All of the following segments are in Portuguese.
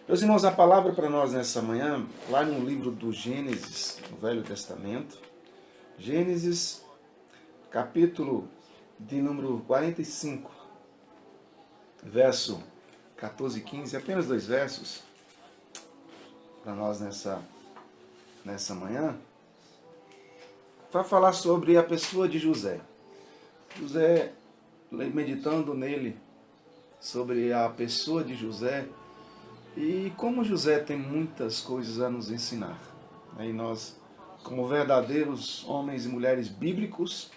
Meus irmãos, a palavra para nós nessa manhã, lá no livro do Gênesis, no Velho Testamento, Gênesis, capítulo de número 45, verso 14 e 15, apenas 2 versos para nós nessa manhã, para falar sobre a pessoa de José. José, meditando nele, sobre a pessoa de José, e como José tem muitas coisas a nos ensinar. E nós, como verdadeiros homens e mulheres bíblicos,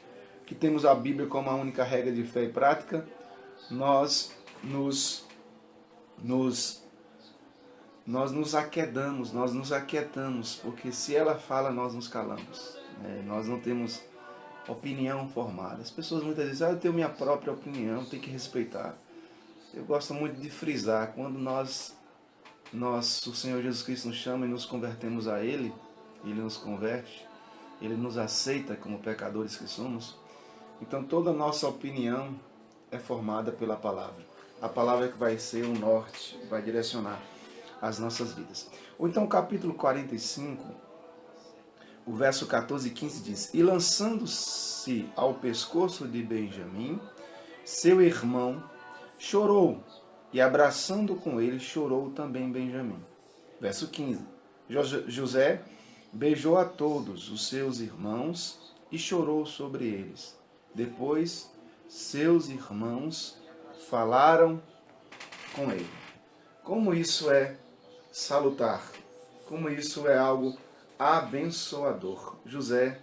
que temos a Bíblia como a única regra de fé e prática, nós nos aquedamos, nós nos aquietamos, porque se ela fala, nós nos calamos. Nós não temos opinião formada. As pessoas muitas vezes dizem, eu tenho minha própria opinião, tem que respeitar. Eu gosto muito de frisar, quando o Senhor Jesus Cristo nos chama e nos convertemos a Ele, Ele nos converte, Ele nos aceita como pecadores que somos. Então toda a nossa opinião é formada pela palavra. A palavra é que vai ser o norte, vai direcionar as nossas vidas. Ou então o capítulo 45, o verso 14 e 15 diz, e lançando-se ao pescoço de Benjamim, seu irmão, chorou, e abraçando com ele, chorou também Benjamim. Verso 15. José beijou a todos os seus irmãos e chorou sobre eles. Depois, seus irmãos falaram com ele. Como isso é salutar, como isso é algo abençoador. José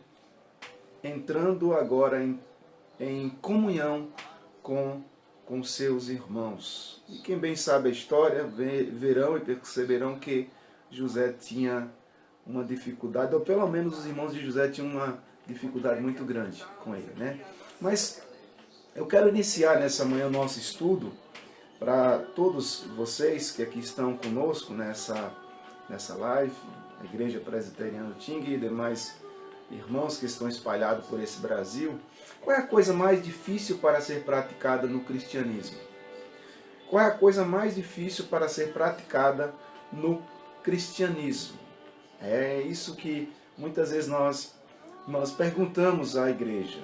entrando agora em comunhão com seus irmãos. E quem bem sabe a história, verão e perceberão que José tinha uma dificuldade, ou pelo menos os irmãos de José tinham uma dificuldade muito grande com ele, né? Mas eu quero iniciar nessa manhã o nosso estudo para todos vocês que aqui estão conosco nessa live, a Igreja Presbiteriana Ting e demais irmãos que estão espalhados por esse Brasil. Qual é a coisa mais difícil para ser praticada no cristianismo? Qual é a coisa mais difícil para ser praticada no cristianismo? É isso que muitas vezes nós perguntamos à igreja.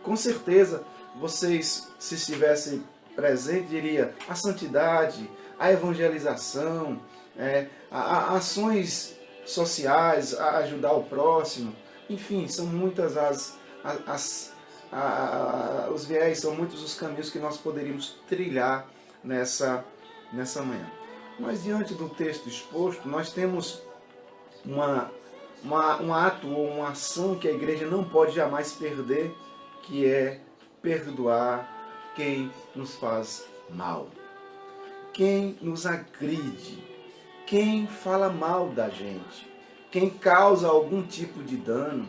Com certeza, vocês, se estivessem presentes, diriam a santidade, a evangelização, ações sociais, a ajudar o próximo. Enfim, são muitas os viés, são muitos os caminhos que nós poderíamos trilhar nessa manhã. Mas diante do texto exposto, nós temos um ato ou uma ação que a igreja não pode jamais perder, que é perdoar quem nos faz mal, quem nos agride, quem fala mal da gente, quem causa algum tipo de dano,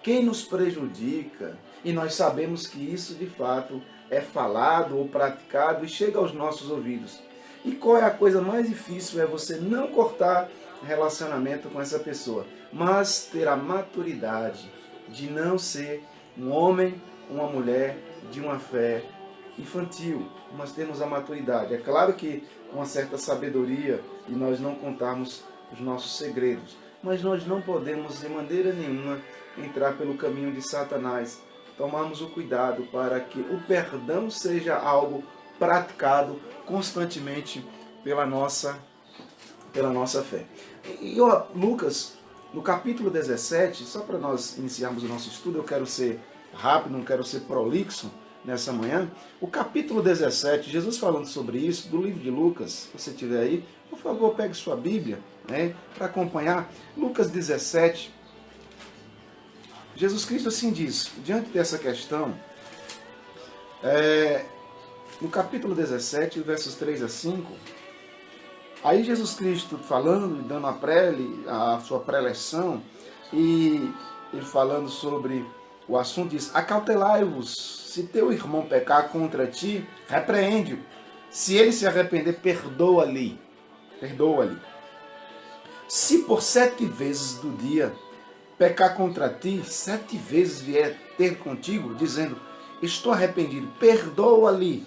quem nos prejudica, e nós sabemos que isso de fato é falado ou praticado e chega aos nossos ouvidos. E qual é a coisa mais difícil? É você não cortar relacionamento com essa pessoa, mas ter a maturidade de não ser um homem, uma mulher de uma fé infantil. Nós temos a maturidade. É claro que com uma certa sabedoria e nós não contarmos os nossos segredos, mas nós não podemos de maneira nenhuma entrar pelo caminho de Satanás. Tomarmos o cuidado para que o perdão seja algo praticado constantemente pela nossa fé. E Lucas, no capítulo 17, só para nós iniciarmos o nosso estudo, eu quero ser rápido, não quero ser prolixo nessa manhã. O capítulo 17, Jesus falando sobre isso, do livro de Lucas, se você tiver aí, por favor, pegue sua Bíblia, para acompanhar. Lucas 17, Jesus Cristo assim diz, diante dessa questão, no capítulo 17, versos 3 a 5, aí Jesus Cristo falando, dando a sua preleção, e ele falando sobre o assunto, diz, acautelai-vos, se teu irmão pecar contra ti, repreende-o, se ele se arrepender, perdoa-lhe. Se por 7 vezes do dia pecar contra ti, 7 vezes vier ter contigo, dizendo, estou arrependido, perdoa-lhe.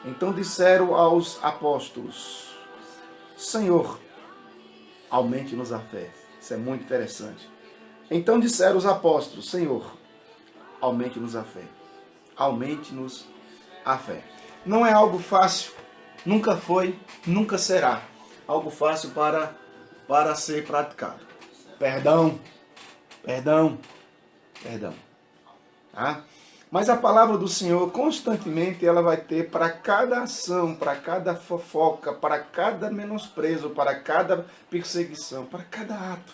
Então disseram aos apóstolos, Senhor, aumente-nos a fé. Isso é muito interessante. Então disseram os apóstolos, Senhor, aumente-nos a fé. Aumente-nos a fé. Não é algo fácil, nunca foi, nunca será algo fácil para ser praticado. Perdão, perdão, perdão. Tá? Mas a palavra do Senhor, constantemente, ela vai ter para cada ação, para cada fofoca, para cada menosprezo, para cada perseguição, para cada ato.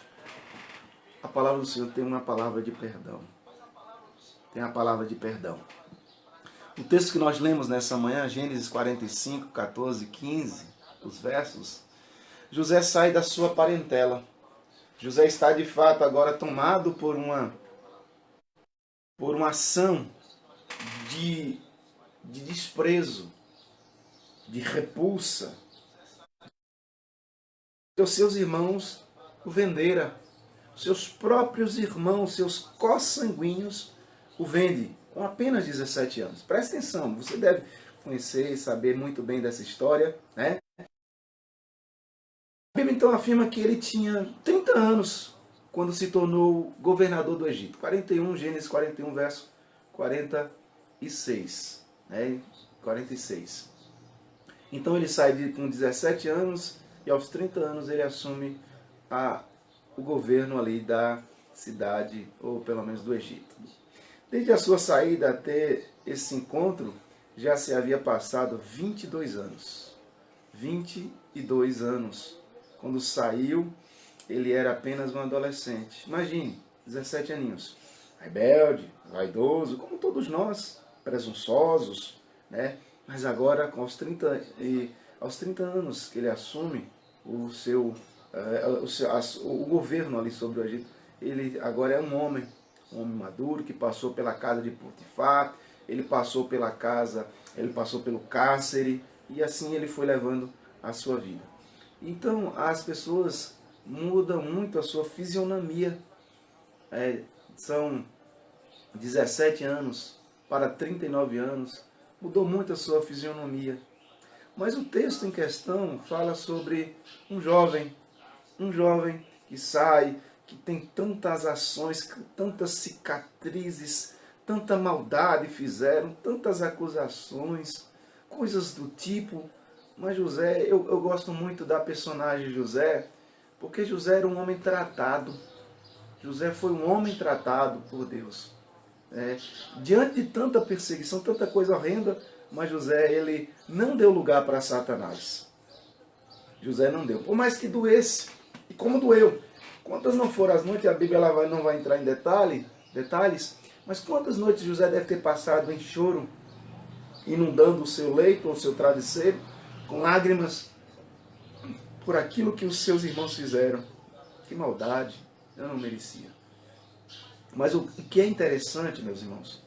A palavra do Senhor tem uma palavra de perdão. Tem a palavra de perdão. O texto que nós lemos nessa manhã, Gênesis 45, 14, 15, os versos, José sai da sua parentela. José está de fato agora tomado por uma ação de desprezo, de repulsa. Os seus irmãos o venderam. Seus próprios irmãos, seus co-sanguíneos, o vendem com apenas 17 anos. Presta atenção, você deve conhecer e saber muito bem dessa história, né? A Bíblia então afirma que ele tinha 30 anos quando se tornou governador do Egito. 41, Gênesis 41, verso 46. Né? 46. Então ele sai com 17 anos e aos 30 anos ele assume o governo ali da cidade, ou pelo menos do Egito. Desde a sua saída até esse encontro, já se havia passado 22 anos. 22 anos. Quando saiu, ele era apenas um adolescente. Imagine, 17 aninhos. Rebelde, vaidoso, como todos nós, presunçosos, né? Mas agora, com aos 30 anos que ele assume o governo ali sobre o Egito, ele agora é um homem maduro que passou pela casa de Potifar, ele passou pelo cárcere e assim ele foi levando a sua vida. Então as pessoas mudam muito a sua fisionomia. São 17 anos para 39 anos, mudou muito a sua fisionomia. Mas o texto em questão fala sobre um jovem que sai, que tem tantas ações, tantas cicatrizes, tanta maldade fizeram, tantas acusações, coisas do tipo. Mas José, eu gosto muito da personagem José, porque José era um homem tratado. José foi um homem tratado por Deus. Diante de tanta perseguição, tanta coisa horrenda, mas José, ele não deu lugar para Satanás. José não deu. Por mais que doesse, e como doeu. Quantas não foram as noites, a Bíblia não vai entrar em detalhes, mas quantas noites José deve ter passado em choro, inundando o seu leito ou o seu travesseiro, com lágrimas, por aquilo que os seus irmãos fizeram. Que maldade, eu não merecia. Mas o que é interessante, meus irmãos,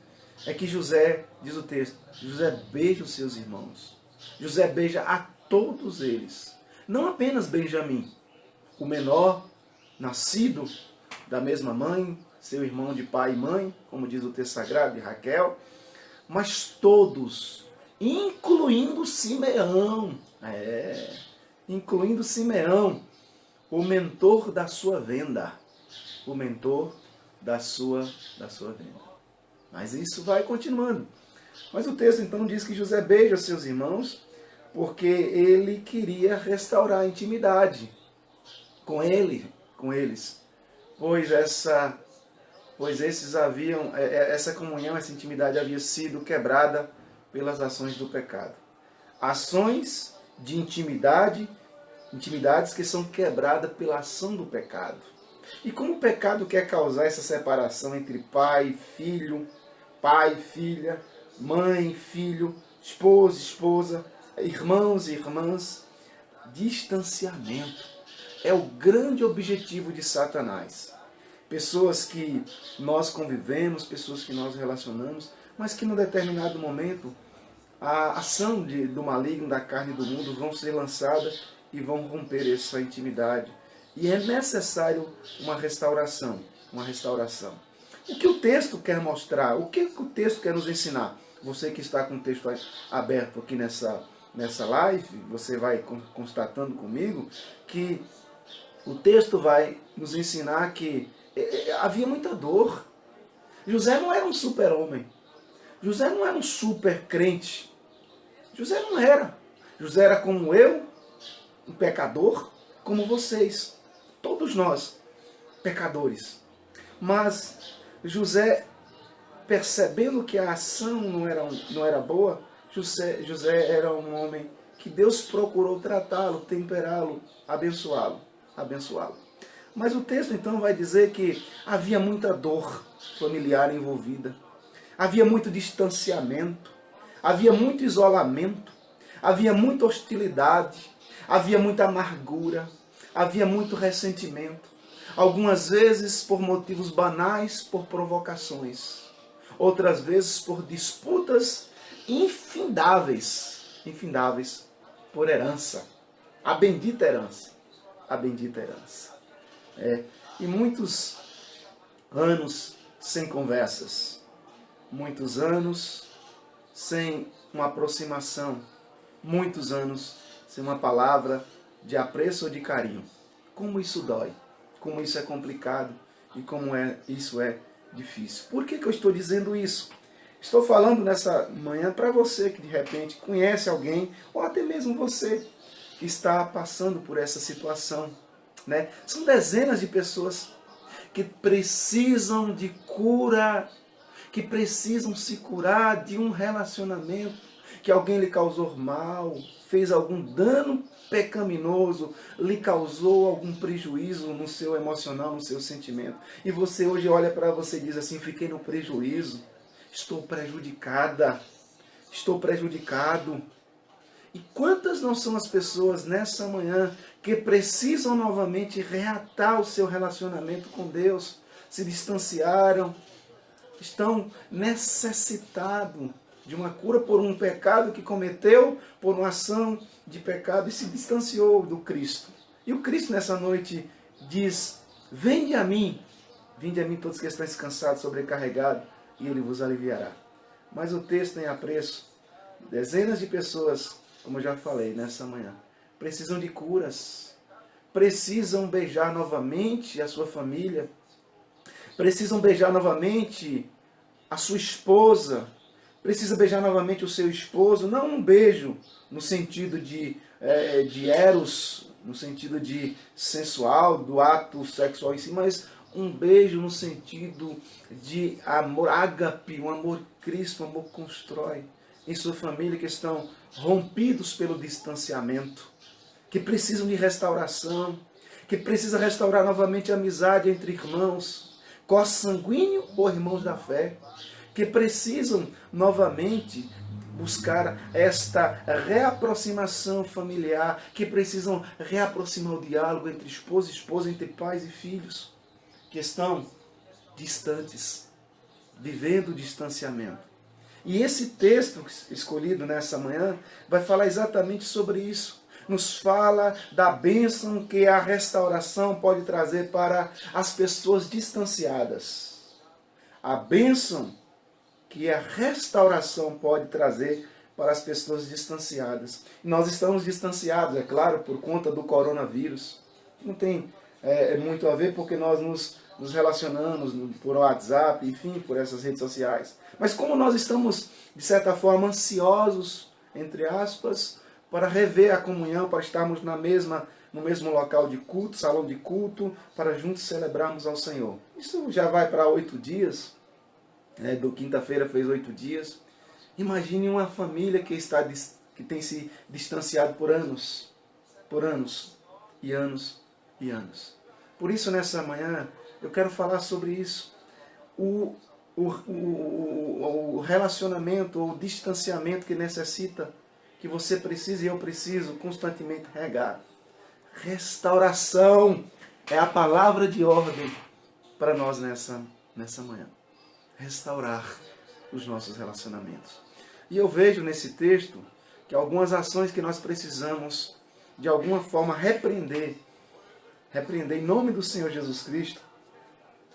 é que José, diz o texto, José beija os seus irmãos. José beija a todos eles. Não apenas Benjamim, o menor, nascido da mesma mãe, seu irmão de pai e mãe, como diz o texto sagrado de Raquel, mas todos, incluindo Simeão, incluindo Simeão, o mentor da sua venda, o mentor da sua venda. Mas isso vai continuando. Mas o texto então diz que José beija seus irmãos porque ele queria restaurar a intimidade com eles, pois essa comunhão, essa intimidade havia sido quebrada pelas ações do pecado. Ações de intimidades que são quebradas pela ação do pecado. E como o pecado quer causar essa separação entre pai, filho, pai, filha, mãe, filho, esposo, esposa, irmãos e irmãs, distanciamento é o grande objetivo de Satanás. Pessoas que nós convivemos, pessoas que nós relacionamos, mas que num determinado momento a ação do maligno, da carne e do mundo vão ser lançadas e vão romper essa intimidade. E é necessário uma restauração. O que o texto quer mostrar? O que o texto quer nos ensinar? Você que está com o texto aberto aqui nessa nessa live, você vai constatando comigo, que o texto vai nos ensinar que havia muita dor. José não era um super-homem. José não era um super crente. José não era. José era como eu, um pecador, como vocês. Todos nós, pecadores. Mas José, percebendo que a ação não era boa, José era um homem que Deus procurou tratá-lo, temperá-lo, abençoá-lo. Mas o texto então vai dizer que havia muita dor familiar envolvida. Havia muito distanciamento, havia muito isolamento, havia muita hostilidade, havia muita amargura, havia muito ressentimento. Algumas vezes por motivos banais, por provocações. Outras vezes por disputas infindáveis por herança. A bendita herança. E muitos anos sem conversas. Muitos anos sem uma aproximação. Muitos anos sem uma palavra de apreço ou de carinho. Como isso dói. Como isso é complicado e como isso é difícil. Por que eu estou dizendo isso? Estou falando nessa manhã para você que de repente conhece alguém, ou até mesmo você que está passando por essa situação. Né? São dezenas de pessoas que precisam de cura, que precisam se curar de um relacionamento que alguém lhe causou mal, fez algum dano pecaminoso, lhe causou algum prejuízo no seu emocional, no seu sentimento. E você hoje olha para você e diz assim, fiquei no prejuízo, estou prejudicada, estou prejudicado. E quantas não são as pessoas nessa manhã que precisam novamente reatar o seu relacionamento com Deus, se distanciaram, estão necessitados de uma cura por um pecado que cometeu, por uma ação de pecado e se distanciou do Cristo. E o Cristo nessa noite diz, vinde a mim todos que estão cansados, sobrecarregados, e Ele vos aliviará. Mas o texto tem apreço. Dezenas de pessoas, como eu já falei nessa manhã, precisam de curas, precisam beijar novamente a sua família, precisam beijar novamente a sua esposa, precisa beijar novamente o seu esposo, não um beijo no sentido de eros, no sentido de sensual, do ato sexual em si, mas um beijo no sentido de amor ágape, um amor Cristo, um amor que constrói em sua família, que estão rompidos pelo distanciamento, que precisam de restauração, que precisa restaurar novamente a amizade entre irmãos, consanguíneo ou irmãos da fé, que precisam novamente buscar esta reaproximação familiar, que precisam reaproximar o diálogo entre esposo e esposa, entre pais e filhos, que estão distantes, vivendo o distanciamento. E esse texto escolhido nessa manhã vai falar exatamente sobre isso. Nos fala da bênção que a restauração pode trazer para as pessoas distanciadas. A bênção que a restauração pode trazer para as pessoas distanciadas. Nós estamos distanciados, é claro, por conta do coronavírus. Não tem muito a ver porque nós nos relacionamos por WhatsApp, enfim, por essas redes sociais. Mas como nós estamos, de certa forma, ansiosos, entre aspas, para rever a comunhão, para estarmos no mesmo local de culto, salão de culto, para juntos celebrarmos ao Senhor. Isso já vai para 8 dias, do quinta-feira fez 8 dias. Imagine uma família que tem se distanciado por anos e anos e anos. Por isso, nessa manhã, eu quero falar sobre isso. O relacionamento, ou o distanciamento que necessita, que você precisa e eu preciso constantemente regar. Restauração é a palavra de ordem para nós nessa manhã. Restaurar os nossos relacionamentos. E eu vejo nesse texto que algumas ações que nós precisamos, de alguma forma, repreender em nome do Senhor Jesus Cristo.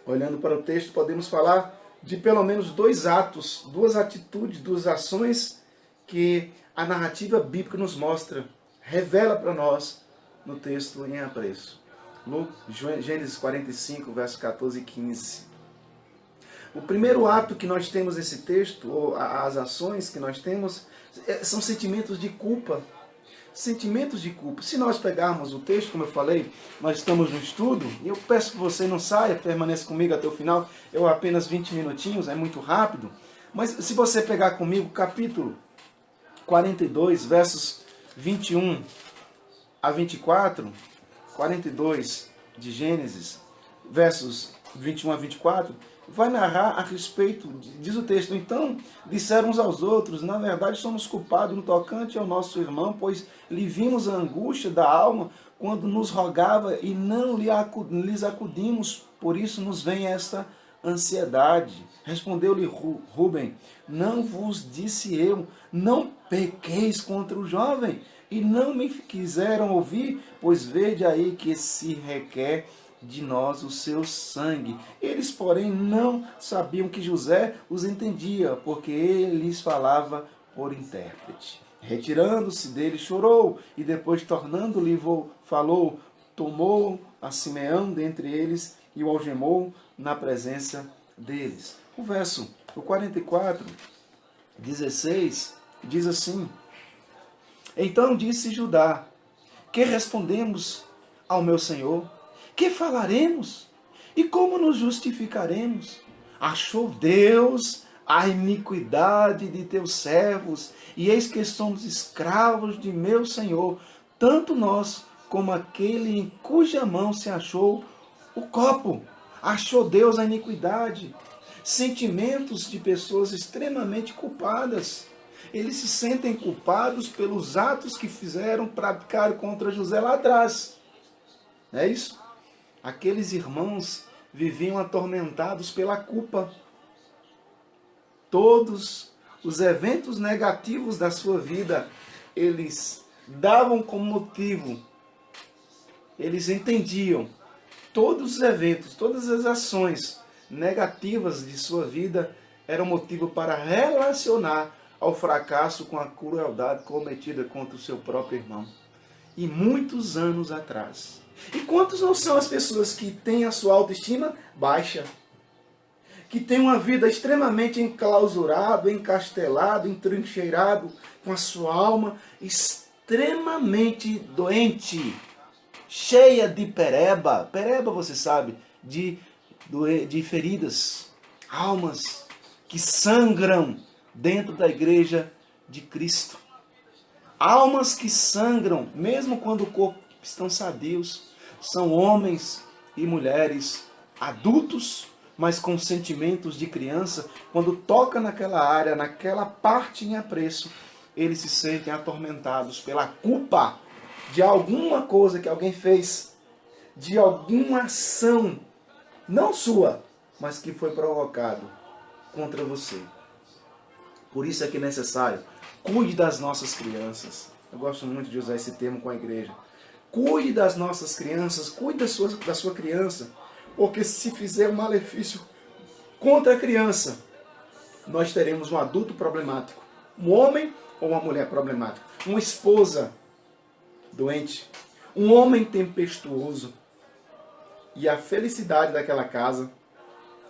Olhando para o texto, podemos falar de pelo menos 2 atos, 2 atitudes, 2 ações que a narrativa bíblica nos mostra, revela para nós no texto em apreço. Gênesis 45, verso 14 e 15. O primeiro ato que nós temos nesse texto, ou as ações que nós temos, são sentimentos de culpa. Sentimentos de culpa. Se nós pegarmos o texto, como eu falei, nós estamos no estudo, e eu peço que você não saia, permaneça comigo até o final, eu apenas 20 minutinhos, é muito rápido, mas se você pegar comigo capítulo 42, versos 21 a 24, 42 de Gênesis, versos 21 a 24, vai narrar a respeito, diz o texto, então disseram uns aos outros, na verdade somos culpados no tocante ao nosso irmão, pois lhe vimos a angústia da alma quando nos rogava e não lhes acudimos, por isso nos vem esta ansiedade. Respondeu-lhe Rúben, não vos disse eu, não pequeis contra o jovem, e não me quiseram ouvir, pois vede aí que se requer de nós o seu sangue. Eles, porém, não sabiam que José os entendia, porque ele lhes falava por intérprete. Retirando-se dele, chorou, e depois, tornando-lhe, falou, tomou a Simeão dentre eles e o algemou na presença deles. O verso 44, 16, diz assim, então disse Judá, que respondemos ao meu senhor? Que falaremos? E como nos justificaremos? Achou Deus a iniquidade de teus servos, e eis que somos escravos de meu Senhor, tanto nós como aquele em cuja mão se achou o copo. Achou Deus a iniquidade. Sentimentos de pessoas extremamente culpadas. Eles se sentem culpados pelos atos que fizeram, praticaram contra José lá atrás. Não é isso? Aqueles irmãos viviam atormentados pela culpa. Todos os eventos negativos da sua vida, eles davam como motivo, eles entendiam, todos os eventos, todas as ações negativas de sua vida eram motivo para relacionar ao fracasso com a crueldade cometida contra o seu próprio irmão. E muitos anos atrás. E quantos não são as pessoas que têm a sua autoestima baixa? Que têm uma vida extremamente enclausurado, encastelado, entrincheirado, com a sua alma extremamente doente, cheia de pereba. Pereba, você sabe, de feridas, almas que sangram dentro da igreja de Cristo. Almas que sangram, mesmo quando o corpo estão sadios. São homens e mulheres adultos, mas com sentimentos de criança. Quando toca naquela área, naquela parte em apreço, eles se sentem atormentados pela culpa de alguma coisa que alguém fez, de alguma ação, não sua, mas que foi provocado contra você. Por isso é que é necessário, cuide das nossas crianças. Eu gosto muito de usar esse termo com a igreja. Cuide das nossas crianças, cuide da sua criança, porque se fizer um malefício contra a criança, nós teremos um adulto problemático, um homem ou uma mulher problemática, uma esposa doente, um homem tempestuoso, e a felicidade daquela casa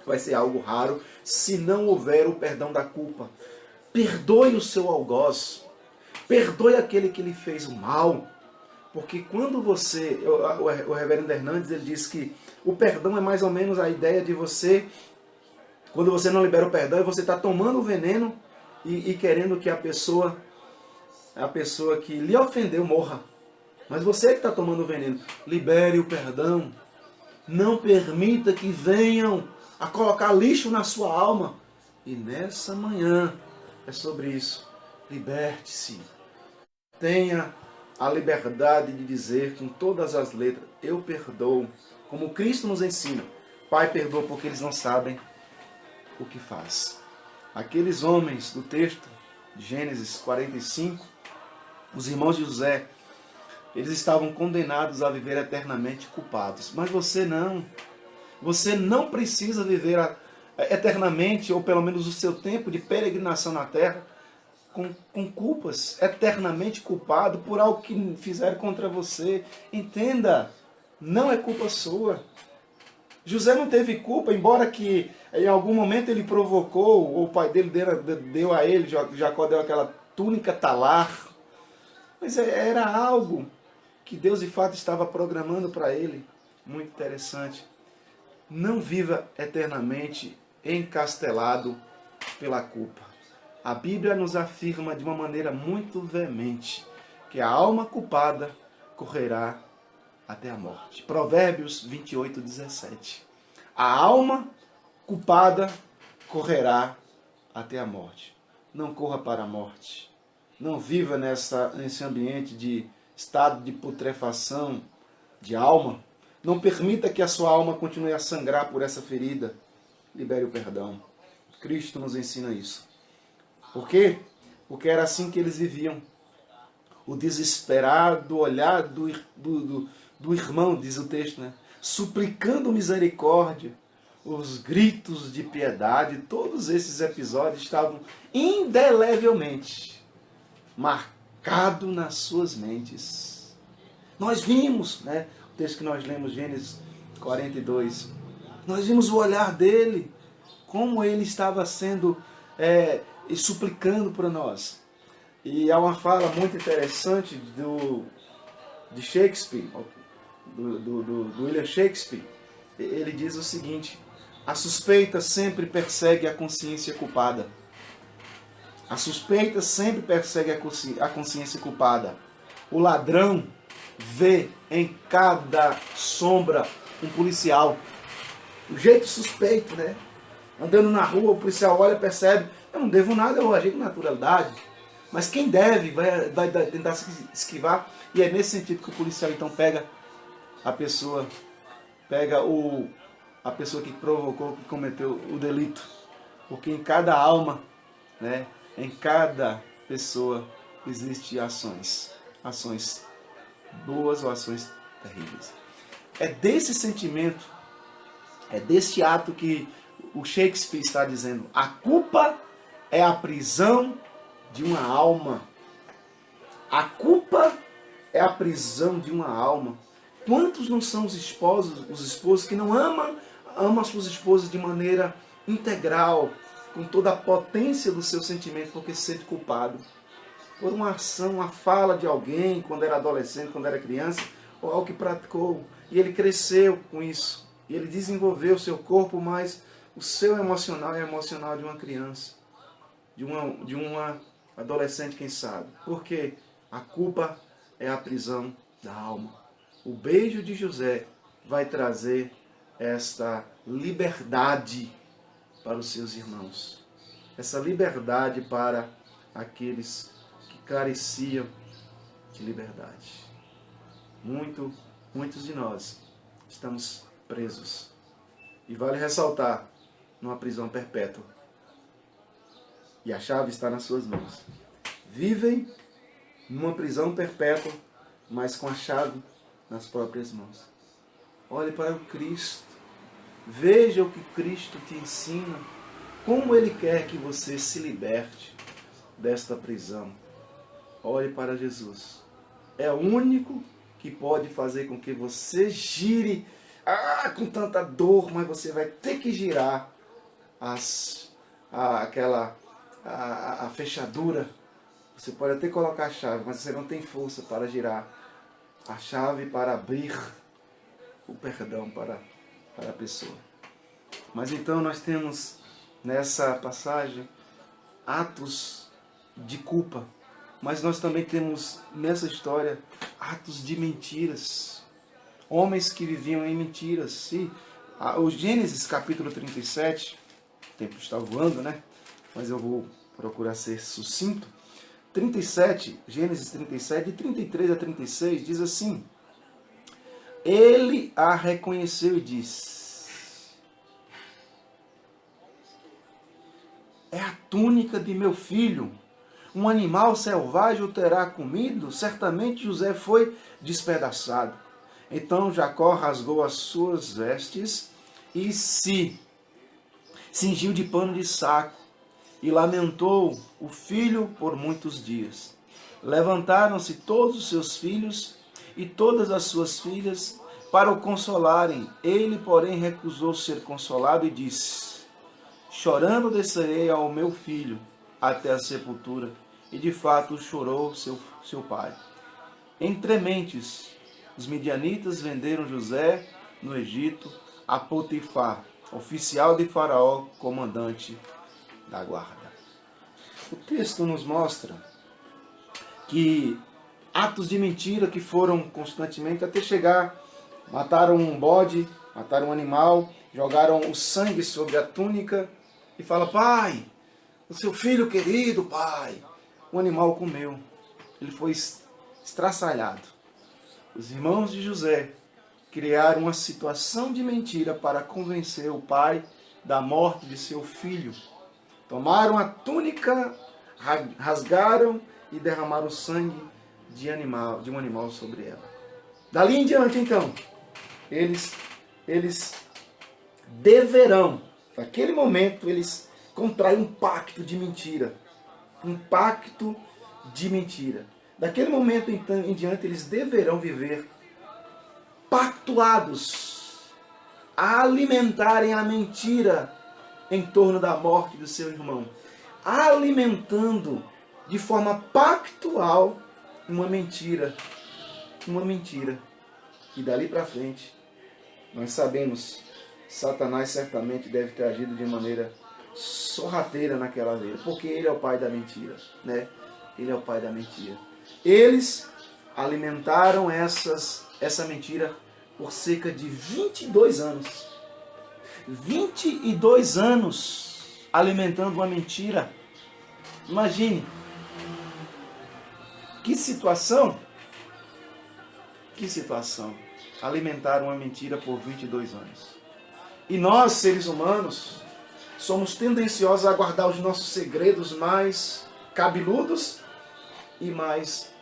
vai ser algo raro se não houver o perdão da culpa. Perdoe o seu algoz, perdoe aquele que lhe fez o mal, porque quando você, o reverendo Hernandes, ele diz que o perdão é mais ou menos a ideia de você, quando você não libera o perdão, você está tomando o veneno e querendo que a pessoa que lhe ofendeu morra. Mas você que está tomando o veneno, libere o perdão. Não permita que venham a colocar lixo na sua alma. E nessa manhã é sobre isso. Liberte-se. Tenha a liberdade de dizer com todas as letras, eu perdoo, como Cristo nos ensina. Pai, perdoa porque eles não sabem o que faz. Aqueles homens do texto, Gênesis 45, os irmãos de José, eles estavam condenados a viver eternamente culpados. Mas você não. Você não precisa viver eternamente, ou pelo menos o seu tempo de peregrinação na terra, com culpas, eternamente culpado por algo que fizeram contra você. Entenda, não é culpa sua. José não teve culpa, embora que em algum momento ele provocou, ou o pai dele deu a ele, Jacó deu aquela túnica talar, mas era algo que Deus de fato estava programando para ele. Muito interessante. Não viva eternamente encastelado pela culpa. A Bíblia nos afirma de uma maneira muito veemente que a alma culpada correrá até a morte. Provérbios 28, 17. A alma culpada correrá até a morte. Não corra para a morte. Não viva nesse ambiente de estado de putrefação de alma. Não permita que a sua alma continue a sangrar por essa ferida. Libere o perdão. Cristo nos ensina isso. Por quê? Porque era assim que eles viviam. O desesperado olhar do irmão, diz o texto, né? Suplicando misericórdia, os gritos de piedade, todos esses episódios estavam indelevelmente marcados nas suas mentes. Nós vimos, né? O texto que nós lemos, Gênesis 42, nós vimos o olhar dele, como ele estava sendo e suplicando para nós. E há uma fala muito interessante de Shakespeare, do William Shakespeare. Ele diz o seguinte: a suspeita sempre persegue a consciência culpada. A suspeita sempre persegue a consciência culpada. O ladrão vê em cada sombra um policial. O jeito suspeito, né? Andando na rua, o policial olha e percebe: eu não devo nada, eu agi com naturalidade. Mas quem deve vai tentar se esquivar. E é nesse sentido que o policial então pega a pessoa, a pessoa que provocou, que cometeu o delito. Porque em cada alma, né, em cada pessoa existem ações boas ou ações terríveis. É desse sentimento, é desse ato que o Shakespeare está dizendo: a culpa é a prisão de uma alma. A culpa é a prisão de uma alma. Quantos não são os esposos que não amam as suas esposas de maneira integral, com toda a potência do seu sentimento, porque se sente culpado por uma ação, uma fala de alguém quando era adolescente, quando era criança, ou algo que praticou, e ele cresceu com isso, e ele desenvolveu o seu corpo, mas o seu emocional é o emocional de uma criança, de uma adolescente, quem sabe. Porque a culpa é a prisão da alma. O beijo de José vai trazer esta liberdade para os seus irmãos. Essa liberdade para aqueles que careciam de liberdade. Muitos de nós estamos presos. E vale ressaltar, numa prisão perpétua. E a chave está nas suas mãos. Vivem numa prisão perpétua, mas com a chave nas próprias mãos. Olhe para o Cristo. Veja o que Cristo te ensina. Como Ele quer que você se liberte desta prisão. Olhe para Jesus. É o único que pode fazer com que você gire com tanta dor, mas você vai ter que girar a fechadura. Você pode até colocar a chave, mas você não tem força para girar a chave para abrir o perdão para a pessoa. Mas então nós temos nessa passagem atos de culpa, mas nós também temos nessa história atos de mentiras. Homens que viviam em mentiras. O Gênesis capítulo 37, o tempo está voando, né? Mas eu vou procurar ser sucinto. 37, Gênesis 37, de 33 a 36, diz assim: ele a reconheceu e disse: é a túnica de meu filho. Um animal selvagem o terá comido? Certamente José foi despedaçado. Então Jacó rasgou as suas vestes e se cingiu de pano de saco e lamentou o filho por muitos dias. Levantaram-se todos os seus filhos e todas as suas filhas para o consolarem. Ele, porém, recusou ser consolado e disse: chorando descerei ao meu filho até a sepultura. E de fato chorou seu pai. Entre mentes, os midianitas venderam José no Egito a Potifar, oficial de Faraó, comandante da guarda. O texto nos mostra que atos de mentira que foram constantemente até chegar, mataram um bode, mataram um animal, jogaram o sangue sobre a túnica e fala: pai, o seu filho querido, pai, o animal comeu, ele foi estraçalhado. Os irmãos de José criaram uma situação de mentira para convencer o pai da morte de seu filho. Tomaram a túnica, rasgaram e derramaram sangue de um animal sobre ela. Dali em diante, então, eles deverão, naquele momento, eles contraem um pacto de mentira. Um pacto de mentira. Daquele momento então, em diante, eles deverão viver pactuados a alimentarem a mentira em torno da morte do seu irmão. Alimentando de forma pactual uma mentira. Uma mentira. E dali para frente, nós sabemos, Satanás certamente deve ter agido de maneira sorrateira naquela vida, porque ele é o pai da mentira, né? Ele é o pai da mentira. Eles alimentaram essa mentira por cerca de 22 anos. 22 anos alimentando uma mentira. Imagine. Que situação? Que situação. Alimentaram uma mentira por 22 anos. E nós, seres humanos, somos tendenciosos a guardar os nossos segredos mais cabeludos e mais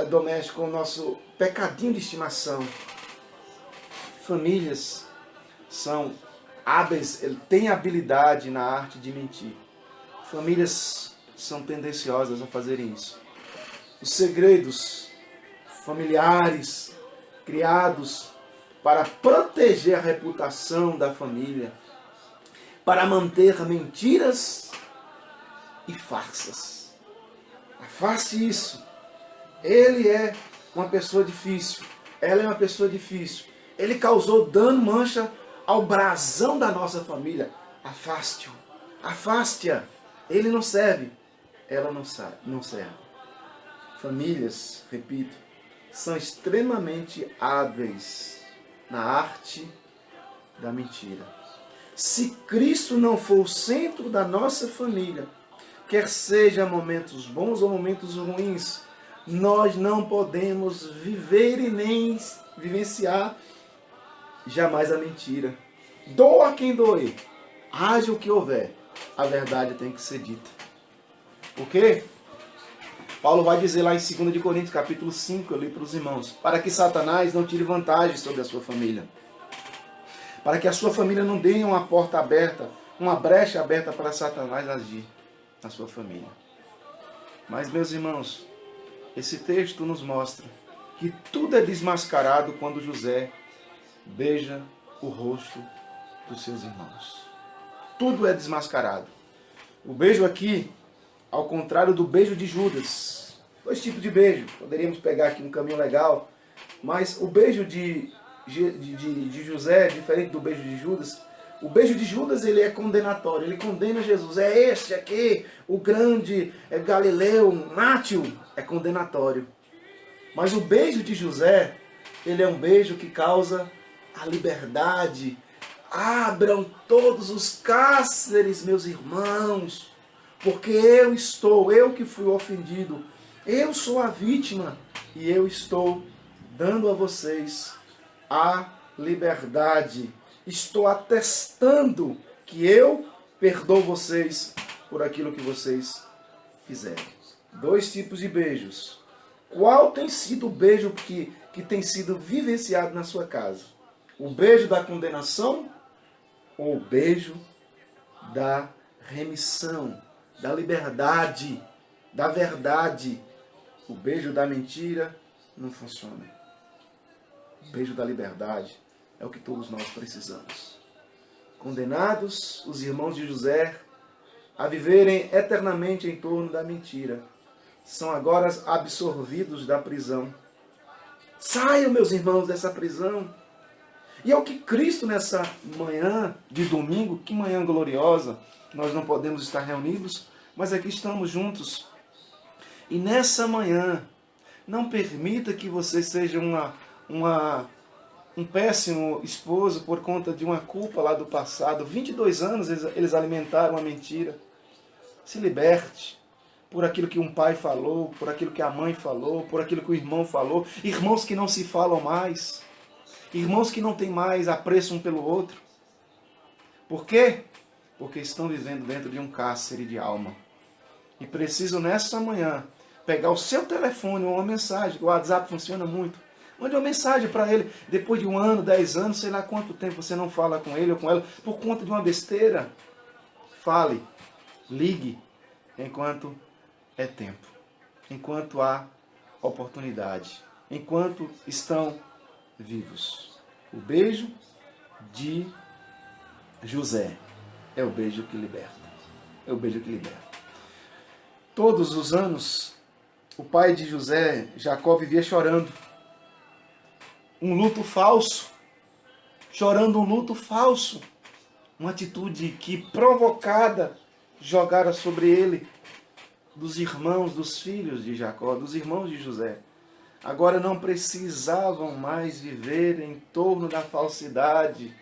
domésticos, o nosso pecadinho de estimação. Famílias são hábeis, têm habilidade na arte de mentir. Famílias são tendenciosas a fazerem isso. Os segredos familiares criados para proteger a reputação da família, para manter mentiras e farsas. Afaste isso. Ele é uma pessoa difícil. Ela é uma pessoa difícil. Ele causou dano, mancha ao brasão da nossa família. Afaste-o. Afaste-a. Ele não serve. Ela não serve. Famílias, repito, são extremamente hábeis na arte da mentira. Se Cristo não for o centro da nossa família, quer seja momentos bons ou momentos ruins, nós não podemos viver e nem vivenciar jamais a mentira. Doa quem doer, haja o que houver, a verdade tem que ser dita. Por quê? Paulo vai dizer lá em 2 de Coríntios, capítulo 5, eu li para os irmãos, para que Satanás não tire vantagem sobre a sua família. Para que a sua família não dê uma porta aberta, uma brecha aberta para Satanás agir na sua família. Mas, meus irmãos, esse texto nos mostra que tudo é desmascarado quando José beija o rosto dos seus irmãos. Tudo é desmascarado. O beijo aqui, ao contrário do beijo de Judas. Dois tipos de beijo. Poderíamos pegar aqui um caminho legal. Mas o beijo de José é diferente do beijo de Judas. O beijo de Judas, ele é condenatório. Ele condena Jesus. É este aqui, o grande Galileu, Nátio. É condenatório. Mas o beijo de José, ele é um beijo que causa a liberdade. Abram todos os cárceres, meus irmãos. Porque eu que fui ofendido, eu sou a vítima e eu estou dando a vocês a liberdade. Estou atestando que eu perdoo vocês por aquilo que vocês fizeram. Dois tipos de beijos. Qual tem sido o beijo que tem sido vivenciado na sua casa? O beijo da condenação ou o beijo da remissão, da liberdade, da verdade. O beijo da mentira não funciona. O beijo da liberdade é o que todos nós precisamos. Condenados, os irmãos de José, a viverem eternamente em torno da mentira, são agora absorvidos da prisão. Saiam, meus irmãos, dessa prisão. E é o que Cristo, nessa manhã de domingo, que manhã gloriosa, nós não podemos estar reunidos, mas aqui estamos juntos. E nessa manhã, não permita que você seja um péssimo esposo por conta de uma culpa lá do passado. 22 anos eles alimentaram a mentira. Se liberte por aquilo que um pai falou, por aquilo que a mãe falou, por aquilo que o irmão falou. Irmãos que não se falam mais. Irmãos que não têm mais apreço um pelo outro. Por quê? Porque estão vivendo dentro de um cárcere de alma. E precisam nessa manhã pegar o seu telefone, uma mensagem. O WhatsApp funciona muito. Mande uma mensagem para ele. Depois de 1 ano, 10 anos, sei lá quanto tempo você não fala com ele ou com ela, por conta de uma besteira. Fale, ligue, enquanto é tempo. Enquanto há oportunidade. Enquanto estão vivos. O beijo de José é o beijo que liberta. É o beijo que liberta. Todos os anos, o pai de José, Jacó, vivia chorando. Um luto falso. Chorando um luto falso. Uma atitude que, provocada, jogara sobre ele dos irmãos, dos filhos de Jacó, dos irmãos de José. Agora não precisavam mais viver em torno da falsidade.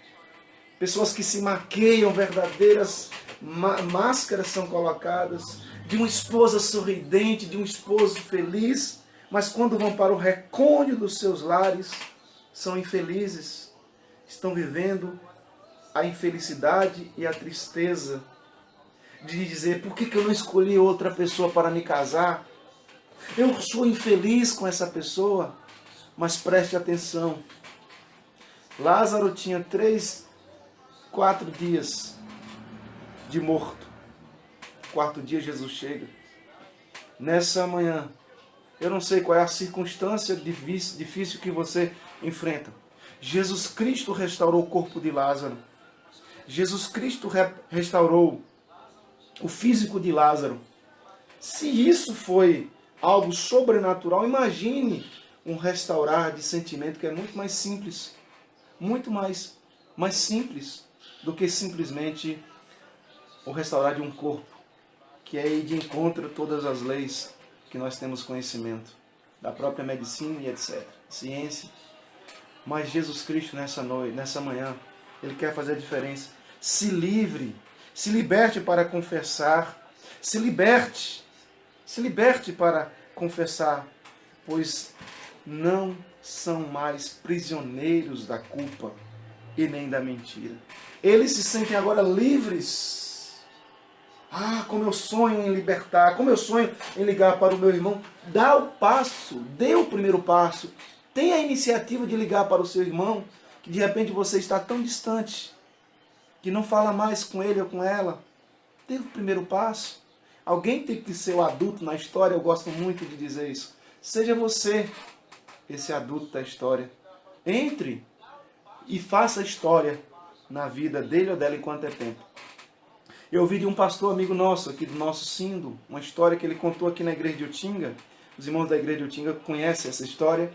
Pessoas que se maqueiam, verdadeiras máscaras são colocadas, de uma esposa sorridente, de um esposo feliz, mas quando vão para o recôndito dos seus lares, são infelizes, estão vivendo a infelicidade e a tristeza de dizer, por que eu não escolhi outra pessoa para me casar? Eu sou infeliz com essa pessoa, mas preste atenção. Lázaro tinha 3, 4 dias de morto. 4º dia Jesus chega. Nessa manhã, eu não sei qual é a circunstância difícil que você enfrenta. Jesus Cristo restaurou o corpo de Lázaro. Jesus Cristo restaurou o físico de Lázaro. Se isso foi algo sobrenatural, imagine um restaurar de sentimento que é muito mais simples. Muito mais simples do que simplesmente o restaurar de um corpo, que é ir de encontro a todas as leis que nós temos conhecimento, da própria medicina e etc. Ciência. Mas Jesus Cristo nessa noite, nessa manhã, Ele quer fazer a diferença. Se livre, se liberte para confessar, se liberte para confessar, pois não são mais prisioneiros da culpa e nem da mentira. Eles se sentem agora livres. Ah, como eu sonho em libertar, como eu sonho em ligar para o meu irmão. Dá o passo, dê o primeiro passo. Tenha a iniciativa de ligar para o seu irmão, que de repente você está tão distante, que não fala mais com ele ou com ela. Dê o primeiro passo. Alguém tem que ser o adulto na história, eu gosto muito de dizer isso. Seja você esse adulto da história. Entre e faça a história na vida dele ou dela enquanto é tempo. Eu ouvi de um pastor amigo nosso, aqui do nosso Sindo, uma história que ele contou aqui na igreja de Utinga. Os irmãos da igreja de Utinga conhecem essa história.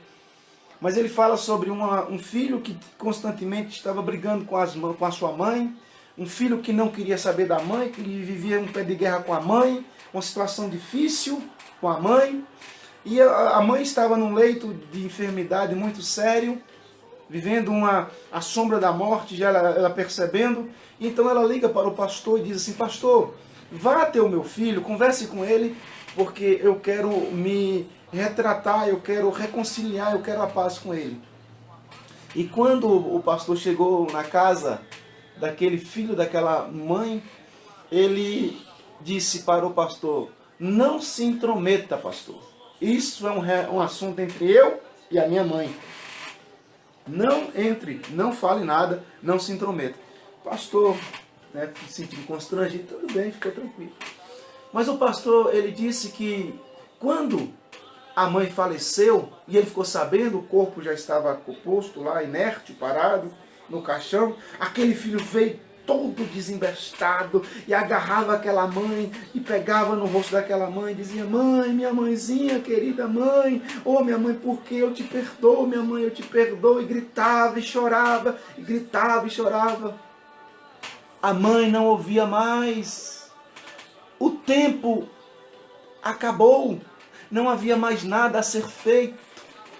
Mas ele fala sobre um filho que constantemente estava brigando com a sua mãe. Um filho que não queria saber da mãe, que vivia um pé de guerra com a mãe. Uma situação difícil com a mãe. E a mãe estava num leito de enfermidade muito sério, vivendo a sombra da morte, já ela percebendo. Então ela liga para o pastor e diz assim: pastor, vá até o meu filho, converse com ele, porque eu quero me retratar, eu quero reconciliar, eu quero a paz com ele. E quando o pastor chegou na casa daquele filho, daquela mãe, ele disse para o pastor: não se intrometa, pastor. Isso é um assunto entre eu e a minha mãe. Não entre, não fale nada, não se intrometa. O pastor né, se sentindo constrangido, tudo bem, ficou tranquilo. Mas o pastor, ele disse que quando a mãe faleceu, e ele ficou sabendo, o corpo já estava posto lá, inerte, parado, no caixão, aquele filho veio todo desembestado e agarrava aquela mãe e pegava no rosto daquela mãe e dizia: mãe, minha mãezinha, querida mãe, oh minha mãe, por que eu te perdoo, minha mãe, eu te perdoo, e gritava e chorava, e gritava e chorava. A mãe não ouvia mais, o tempo acabou, não havia mais nada a ser feito,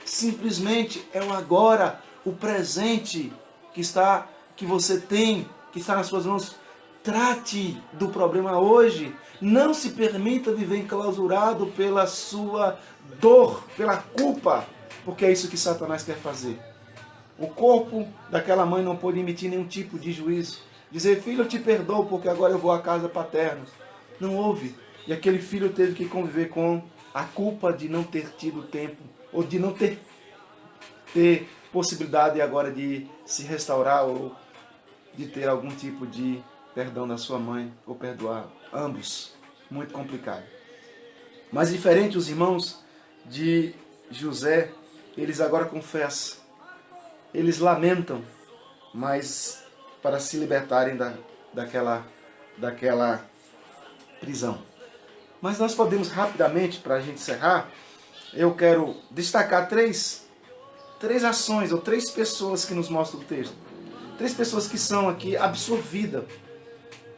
simplesmente é o agora, o presente que você tem, que está nas suas mãos. Trate do problema hoje. Não se permita viver enclausurado pela sua dor, pela culpa, porque é isso que Satanás quer fazer. O corpo daquela mãe não pôde emitir nenhum tipo de juízo. Dizer: filho, eu te perdoo porque agora eu vou à casa paterna. Não houve. E aquele filho teve que conviver com a culpa de não ter tido tempo, ou de não ter possibilidade agora de se restaurar, ou de ter algum tipo de perdão da sua mãe, ou perdoar ambos. Muito complicado. Mas diferente, os irmãos de José, eles agora confessam, eles lamentam, mas para se libertarem daquela prisão. Mas nós podemos rapidamente, para a gente encerrar, eu quero destacar três ações, ou três pessoas que nos mostram o texto. Três pessoas que são aqui absorvidas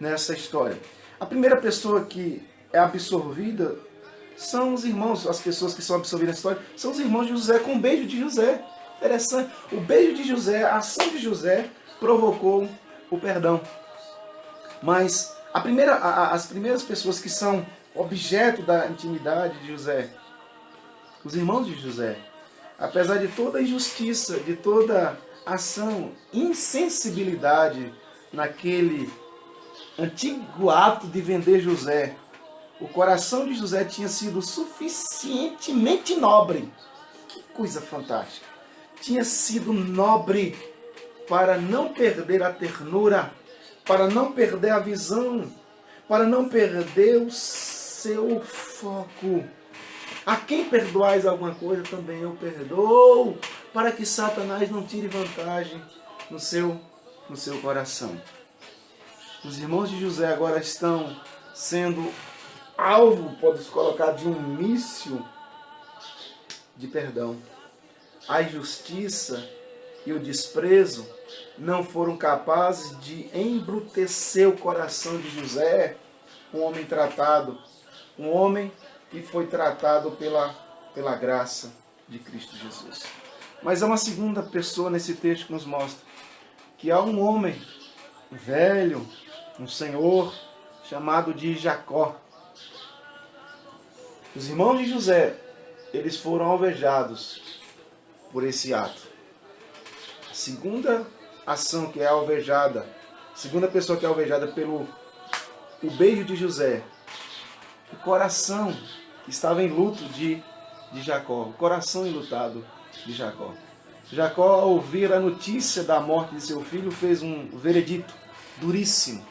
nessa história. A primeira pessoa que é absorvida são os irmãos, as pessoas que são absorvidas nessa história, são os irmãos de José, com o beijo de José. Interessante. O beijo de José, a ação de José, provocou o perdão. Mas as primeiras pessoas que são objeto da intimidade de José, os irmãos de José, apesar de toda a injustiça, de toda ação, insensibilidade naquele antigo ato de vender José, o coração de José tinha sido suficientemente nobre. Que coisa fantástica! Tinha sido nobre para não perder a ternura, para não perder a visão, para não perder o seu foco. A quem perdoais alguma coisa, também eu perdoo, para que Satanás não tire vantagem no seu coração. Os irmãos de José agora estão sendo alvo, pode-se colocar, de um míssil de perdão. A injustiça e o desprezo não foram capazes de embrutecer o coração de José, um homem tratado, um homem que foi tratado pela graça de Cristo Jesus. Mas há uma segunda pessoa nesse texto que nos mostra que há um homem velho, um senhor, chamado de Jacó. Os irmãos de José, eles foram alvejados por esse ato. A segunda ação que é alvejada, a segunda pessoa que é alvejada pelo o beijo de José, o coração estava em luto de Jacó, o coração enlutado de Jacó. Jacó, ao ouvir a notícia da morte de seu filho, fez um veredito duríssimo,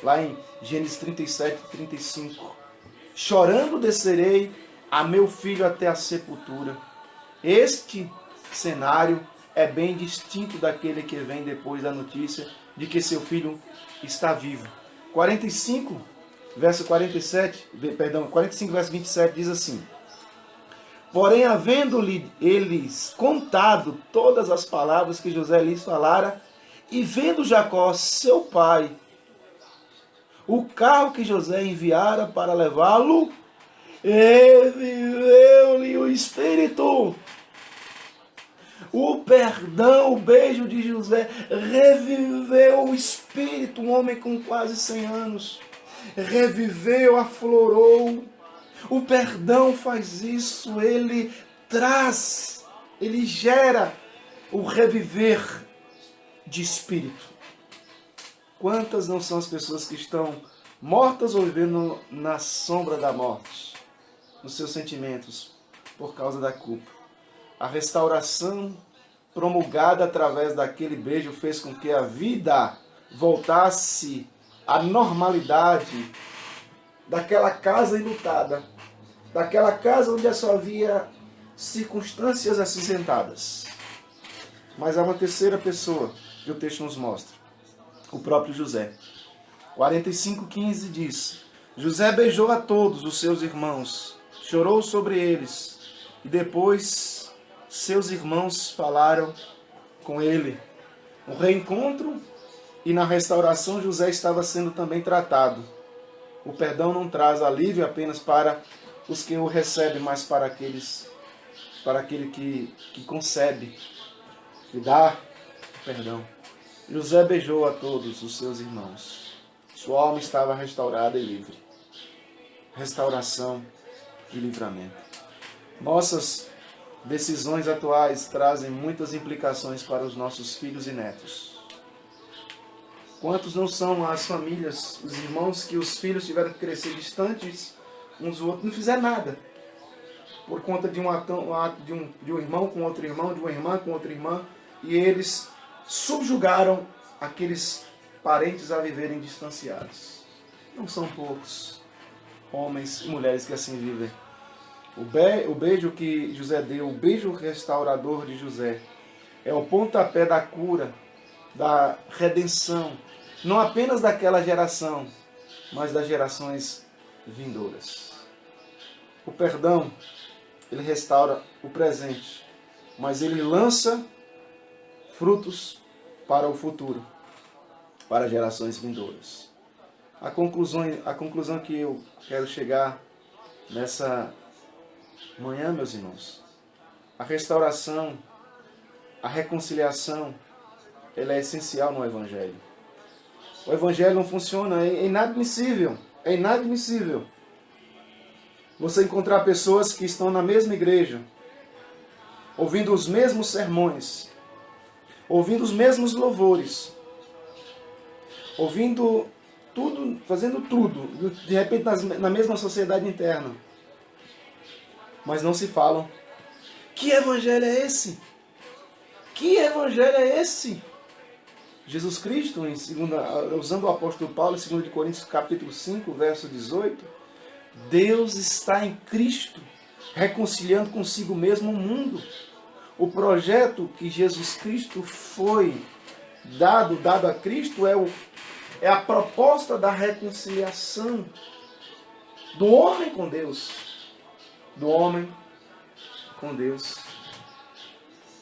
lá em Gênesis 37, 35. Chorando descerei a meu filho até a sepultura. Este cenário é bem distinto daquele que vem depois da notícia de que seu filho está vivo. 45, verso 45, verso 27 diz assim: porém, havendo-lhe eles contado todas as palavras que José lhes falara, e vendo Jacó, seu pai, o carro que José enviara para levá-lo, reviveu-lhe o espírito. O perdão, o beijo de José reviveu o espírito. Um homem com quase 100 anos reviveu, aflorou. O perdão faz isso, ele traz, ele gera o reviver de espírito. Quantas não são as pessoas que estão mortas ou vivendo na sombra da morte, nos seus sentimentos, por causa da culpa? A restauração promulgada através daquele beijo fez com que a vida voltasse a normalidade daquela casa enlutada, daquela casa onde só havia circunstâncias acinzentadas. Mas há uma terceira pessoa que o texto nos mostra, o próprio José. 45:15 diz: José beijou a todos os seus irmãos, chorou sobre eles, e depois seus irmãos falaram com ele. No reencontro e na restauração, José estava sendo também tratado. O perdão não traz alívio apenas para os que o recebem, mas para aquele que concebe e dá perdão. José beijou a todos os seus irmãos. Sua alma estava restaurada e livre. Restauração e livramento. Nossas decisões atuais trazem muitas implicações para os nossos filhos e netos. Quantos não são as famílias, os irmãos que os filhos tiveram que crescer distantes uns do outros, não fizeram nada. Por conta de um ato de um irmão com outro irmão, de uma irmã com outra irmã, e eles subjugaram aqueles parentes a viverem distanciados. Não são poucos homens e mulheres que assim vivem. O beijo que José deu, o beijo restaurador de José, é o pontapé da cura, da redenção, não apenas daquela geração, mas das gerações vindouras. O perdão, ele restaura o presente, mas ele lança frutos para o futuro, para gerações vindouras. A conclusão que eu quero chegar nessa manhã, meus irmãos, a restauração, a reconciliação, ela é essencial no Evangelho. O Evangelho não funciona, é inadmissível. É inadmissível você encontrar pessoas que estão na mesma igreja, ouvindo os mesmos sermões, ouvindo os mesmos louvores, ouvindo tudo, fazendo tudo, de repente na mesma sociedade interna, mas não se falam. Que evangelho é esse? Que evangelho é esse? Jesus Cristo, usando o apóstolo Paulo, em 2 Coríntios capítulo 5, verso 18, Deus está em Cristo, reconciliando consigo mesmo o mundo. O projeto que Jesus Cristo foi dado a Cristo é a proposta da reconciliação do homem com Deus. Do homem com Deus.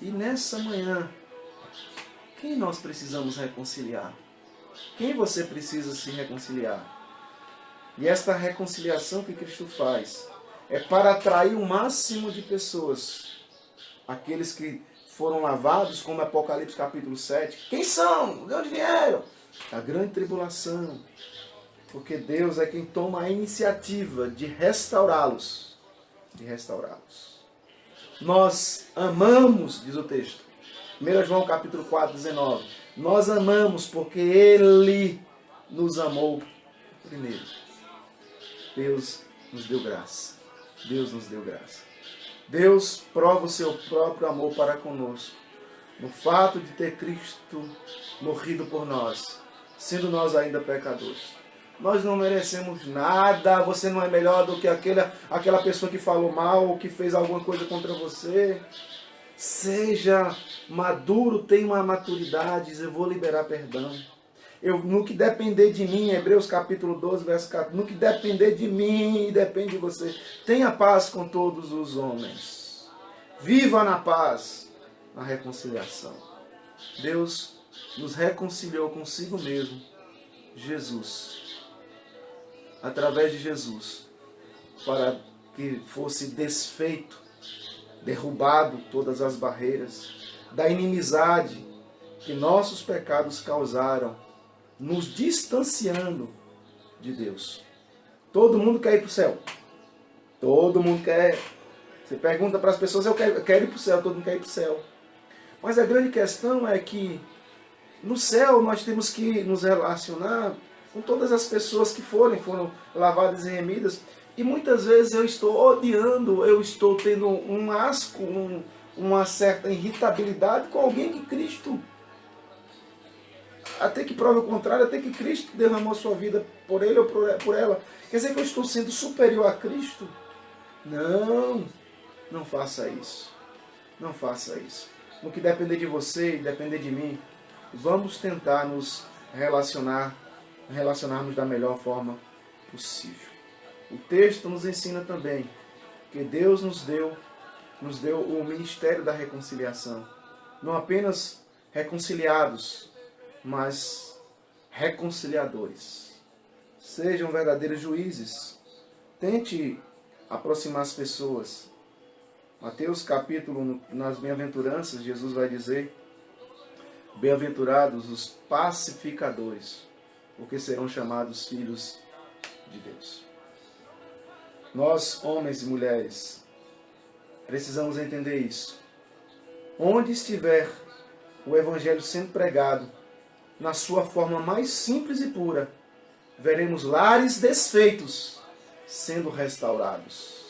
E nessa manhã, quem nós precisamos reconciliar? Quem você precisa se reconciliar? E esta reconciliação que Cristo faz é para atrair o máximo de pessoas. Aqueles que foram lavados, como Apocalipse capítulo 7. Quem são? De onde vieram? A grande tribulação. Porque Deus é quem toma a iniciativa de restaurá-los. De restaurá-los. Nós amamos, diz o texto. 1 João capítulo 4, 19. Nós amamos porque Ele nos amou primeiro. Deus nos deu graça. Deus nos deu graça. Deus prova o seu próprio amor para conosco, no fato de ter Cristo morrido por nós, sendo nós ainda pecadores. Nós não merecemos nada, você não é melhor do que aquela pessoa que falou mal ou que fez alguma coisa contra você. Seja maduro, tenha uma maturidade, diz, eu vou liberar perdão. No que depender de mim, Hebreus capítulo 12, verso 14, no que depender de mim, depende de você. Tenha paz com todos os homens. Viva na paz, na reconciliação. Deus nos reconciliou consigo mesmo, Jesus. Através de Jesus, para que fosse desfeito, derrubado todas as barreiras da inimizade que nossos pecados causaram, nos distanciando de Deus. Todo mundo quer ir para o céu. Todo mundo quer. Você pergunta para as pessoas, eu quero ir para o céu, todo mundo quer ir para o céu. Mas a grande questão é que no céu nós temos que nos relacionar com todas as pessoas que foram lavadas e remidas. E muitas vezes eu estou odiando, eu estou tendo um asco, uma certa irritabilidade com alguém que Cristo até que prove o contrário, até que Cristo derramou sua vida por ele ou por ela. Quer dizer que eu estou sendo superior a Cristo? Não, não faça isso. Não faça isso. No que depender de você e depender de mim, vamos tentar nos relacionarmos da melhor forma possível. O texto nos ensina também que Deus nos deu o ministério da reconciliação. Não apenas reconciliados, mas reconciliadores. Sejam verdadeiros juízes. Tente aproximar as pessoas. Mateus capítulo, nas bem-aventuranças, Jesus vai dizer: bem-aventurados os pacificadores, porque serão chamados filhos de Deus. Nós, homens e mulheres, precisamos entender isso. Onde estiver o Evangelho sendo pregado, na sua forma mais simples e pura, veremos lares desfeitos sendo restaurados.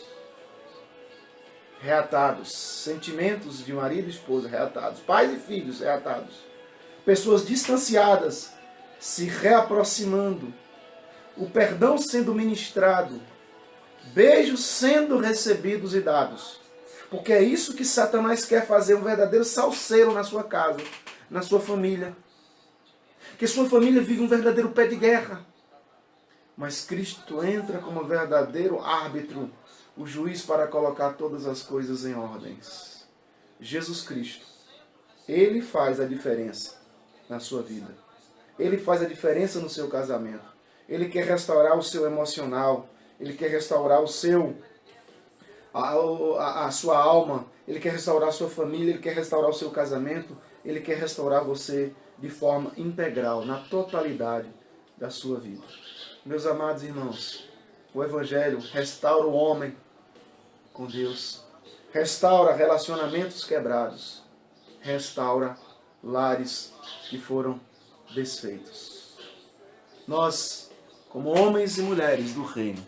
Reatados. Sentimentos de marido e esposa reatados. Pais e filhos reatados. Pessoas distanciadas se reaproximando. O perdão sendo ministrado. Beijos sendo recebidos e dados. Porque é isso que Satanás quer fazer, um verdadeiro salseiro na sua casa, na sua família. Que sua família vive um verdadeiro pé de guerra. Mas Cristo entra como verdadeiro árbitro, o juiz para colocar todas as coisas em ordens. Jesus Cristo, Ele faz a diferença na sua vida. Ele faz a diferença no seu casamento. Ele quer restaurar o seu emocional. Ele quer restaurar a sua alma. Ele quer restaurar a sua família. Ele quer restaurar o seu casamento. Ele quer restaurar você de forma integral, na totalidade da sua vida. Meus amados irmãos, o Evangelho restaura o homem com Deus, restaura relacionamentos quebrados, restaura lares que foram desfeitos. Nós, como homens e mulheres do reino,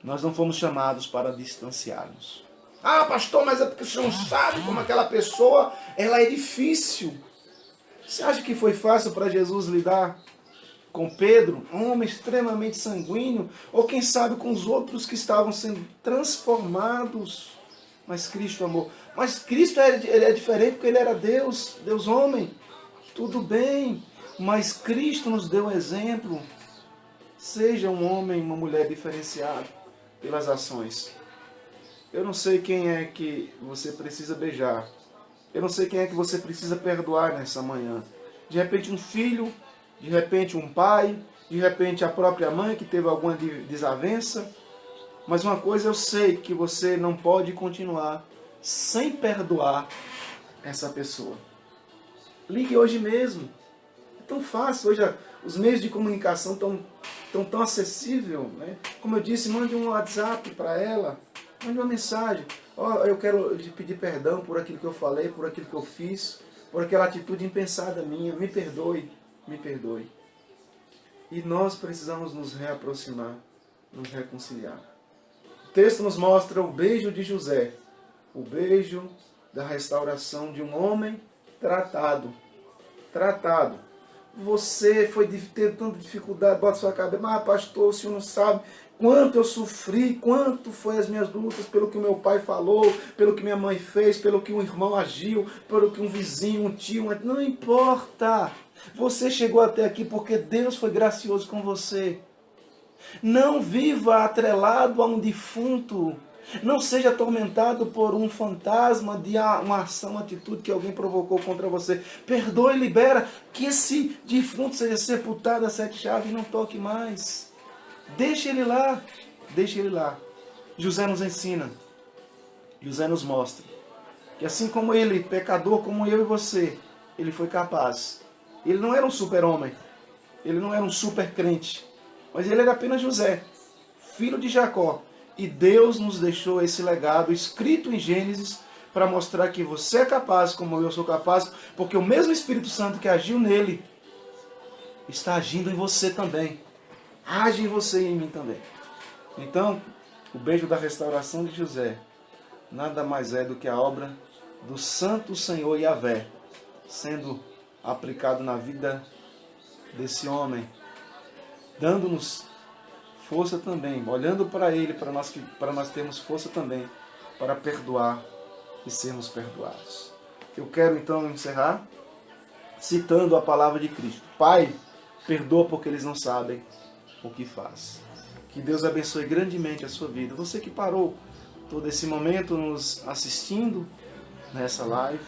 nós não fomos chamados para distanciar-nos. Ah, pastor, mas é porque o senhor não sabe como aquela pessoa, ela é difícil. Você acha que foi fácil para Jesus lidar com Pedro, um homem extremamente sanguíneo, ou quem sabe com os outros que estavam sendo transformados? Mas Cristo amou. Mas Cristo ele é diferente porque ele era Deus, Deus homem. Tudo bem, mas Cristo nos deu um exemplo. Seja um homem, uma mulher diferenciado pelas ações. Eu não sei quem é que você precisa beijar. Eu não sei quem é que você precisa perdoar nessa manhã. De repente um filho, de repente um pai, de repente a própria mãe que teve alguma desavença. Mas uma coisa eu sei, que você não pode continuar sem perdoar essa pessoa. Ligue hoje mesmo. É tão fácil. Hoje os meios de comunicação estão tão acessíveis, né? Como eu disse, mande um WhatsApp para ela. Mande uma mensagem. Eu quero te pedir perdão por aquilo que eu falei, por aquilo que eu fiz, por aquela atitude impensada minha. Me perdoe, me perdoe. E nós precisamos nos reaproximar, nos reconciliar. O texto nos mostra o beijo de José, o beijo da restauração de um homem tratado. Tratado. Você foi ter tanta dificuldade, bota sua cabeça, mas pastor, o senhor não sabe quanto eu sofri, quanto foi as minhas lutas pelo que o meu pai falou, pelo que minha mãe fez, pelo que um irmão agiu, pelo que um vizinho, um tio, não importa. Você chegou até aqui porque Deus foi gracioso com você. Não viva atrelado a um defunto. Não seja atormentado por um fantasma de uma ação, uma atitude que alguém provocou contra você. Perdoe e libera, que esse defunto seja sepultado a 7 chaves e não toque mais. Deixe ele lá, deixe ele lá. José nos ensina, José nos mostra que assim como ele, pecador como eu e você, ele foi capaz. Ele não era um super-homem, ele não era um super-crente, mas ele era apenas José, filho de Jacó. E Deus nos deixou esse legado escrito em Gênesis para mostrar que você é capaz, como eu sou capaz, porque o mesmo Espírito Santo que agiu nele está agindo em você também. Age em você e em mim também. Então, o beijo da restauração de José nada mais é do que a obra do Santo Senhor Yahvé sendo aplicado na vida desse homem, dando-nos força também, olhando para ele, para nós termos força também, para perdoar e sermos perdoados. Eu quero então encerrar citando a palavra de Cristo. Pai, perdoa porque eles não sabem o que faz. Que Deus abençoe grandemente a sua vida. Você que parou todo esse momento nos assistindo nessa live,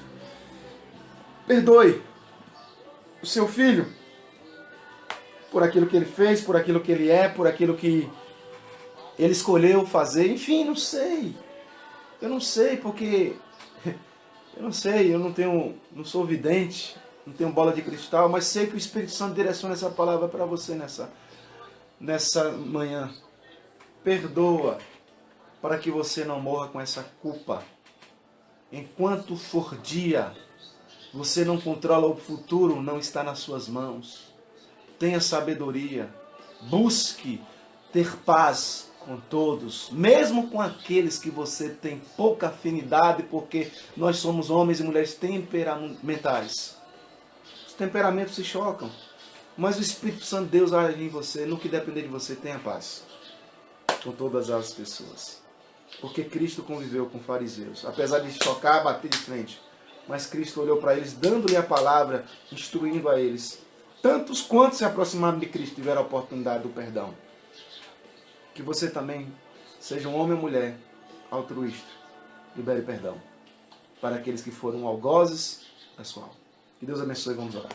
perdoe o seu filho por aquilo que ele fez, por aquilo que ele é, por aquilo que ele escolheu fazer. Enfim, não sei. Eu não sei porque eu não sou vidente, não tenho bola de cristal, mas sei que o Espírito Santo direciona essa palavra para você nessa manhã. Perdoa para que você não morra com essa culpa. Enquanto for dia, você não controla o futuro, não está nas suas mãos. Tenha sabedoria, busque ter paz com todos, mesmo com aqueles que você tem pouca afinidade, porque nós somos homens e mulheres temperamentais. Os temperamentos se chocam, mas o Espírito Santo de Deus age em você. No que depender de você, tenha paz com todas as pessoas, porque Cristo conviveu com fariseus, apesar de chocar, bater de frente, mas Cristo olhou para eles, dando-lhe a palavra, instruindo a eles. Tantos quantos se aproximaram de Cristo tiveram a oportunidade do perdão. Que você também seja um homem ou mulher altruísta. Libere perdão para aqueles que foram algozes da sua alma. Que Deus abençoe e vamos orar.